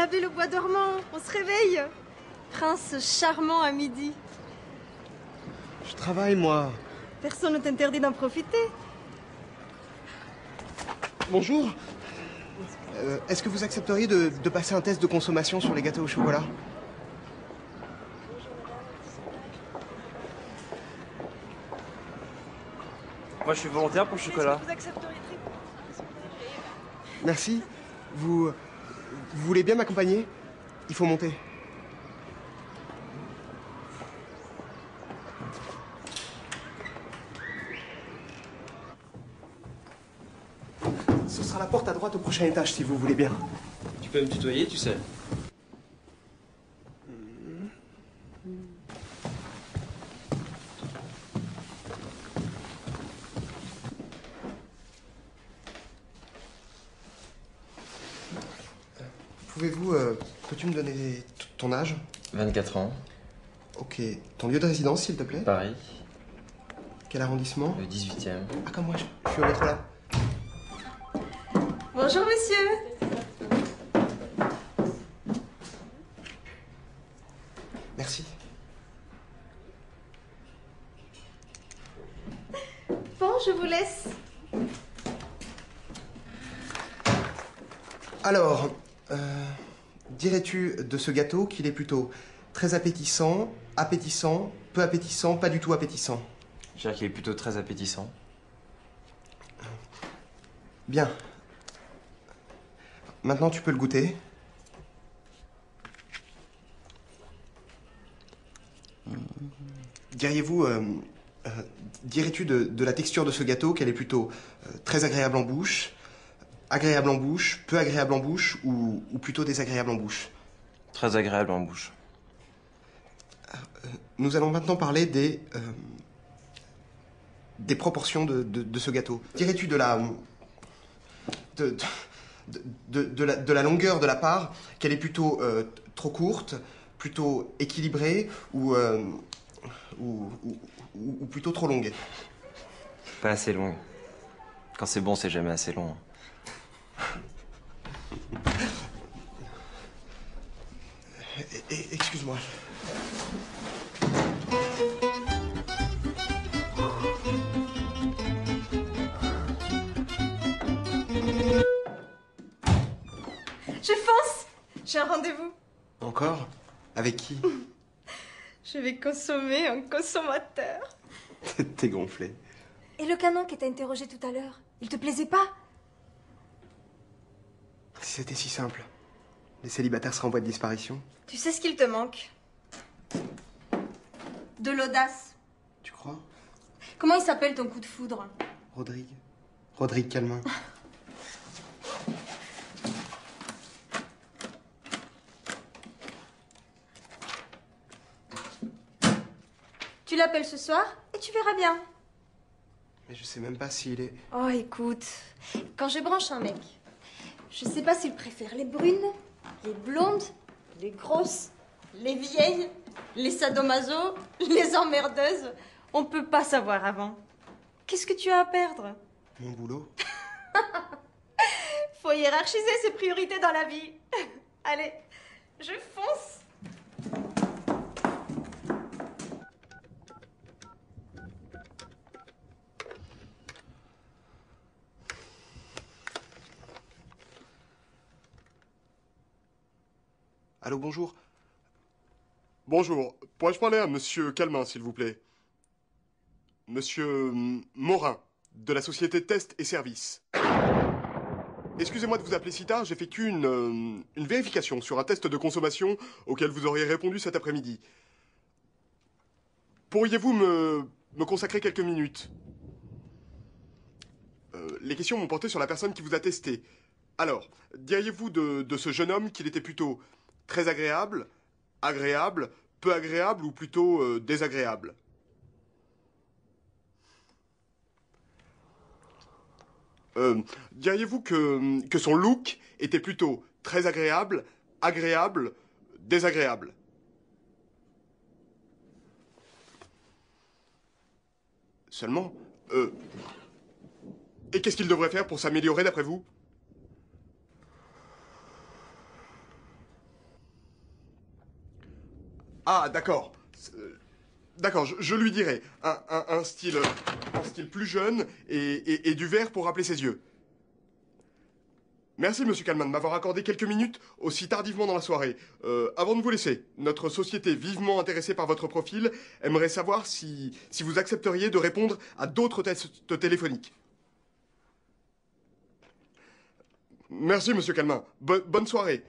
la belle au bois dormant. On se réveille. Prince charmant à midi. Je travaille, moi. Personne ne t'interdit d'en profiter. Bonjour. Est-ce que vous accepteriez de passer un test de consommation sur les gâteaux au chocolat? Moi, je suis volontaire pour le chocolat. Merci. Vous voulez bien m'accompagner? Il faut monter. Ce sera la porte à droite au prochain étage, si vous voulez bien. Tu peux me tutoyer, tu sais. Peux-tu me donner ton âge? 24 ans. Ok. Ton lieu de résidence, s'il te plaît? Paris. Quel arrondissement? Le 18e. Ah, comme moi, je suis au métro là. Bonjour, monsieur. Merci. Bon, je vous laisse. Alors, dirais-tu de ce gâteau qu'il est plutôt très appétissant, appétissant, peu appétissant, pas du tout appétissant? Je dirais qu'il est plutôt très appétissant. Bien. Maintenant, tu peux le goûter. Dirais-tu de la texture de ce gâteau qu'elle est plutôt très agréable en bouche, peu agréable en bouche ou plutôt désagréable en bouche? Très agréable en bouche. Nous allons maintenant parler des proportions de ce gâteau. Dirais-tu de la longueur de la part, qu'elle est plutôt trop courte, plutôt équilibrée ou plutôt trop longue? Pas assez longue. Quand c'est bon, c'est jamais assez long. Excuse-moi. Je fonce. J'ai un rendez-vous. Encore? Avec qui? Je vais consommer un consommateur. T'es gonflé. Et le canon qui t'a interrogé tout à l'heure, il te plaisait pas? Si c'était si simple. Les célibataires seraient en voie de disparition. Tu sais ce qu'il te manque? De l'audace. Tu crois? Comment il s'appelle ton coup de foudre? Rodrigue Calmin. Tu l'appelles ce soir et tu verras bien. Mais je sais même pas s'il est... Oh, écoute, quand je branche un mec, je sais pas s'il préfère les brunes, les blondes, les grosses, les vieilles, les sadomaso, les emmerdeuses. On peut pas savoir avant. Qu'est-ce que tu as à perdre? Mon boulot. Faut hiérarchiser ses priorités dans la vie. Allez, je fonce. Allô, bonjour. Bonjour, pourrais-je parler à monsieur Calmin, s'il vous plaît? Monsieur Morin, de la société Test et Services. Excusez-moi de vous appeler si tard, j'effectue une vérification sur un test de consommation auquel vous auriez répondu cet après-midi. Pourriez-vous me consacrer quelques minutes? Les questions m'ont porté sur la personne qui vous a testé. Alors, diriez-vous de ce jeune homme qu'il était plutôt très agréable, agréable, peu agréable ou plutôt désagréable? Diriez-vous que son look était plutôt très agréable, agréable, désagréable? Seulement, et qu'est-ce qu'il devrait faire pour s'améliorer d'après vous? Ah, d'accord. D'accord, je lui dirai. Un style plus jeune et du vert pour rappeler ses yeux. Merci, monsieur Kalman, de m'avoir accordé quelques minutes aussi tardivement dans la soirée. Avant de vous laisser, notre société vivement intéressée par votre profil aimerait savoir si vous accepteriez de répondre à d'autres tests téléphoniques. Merci, monsieur Kalman. Bonne soirée.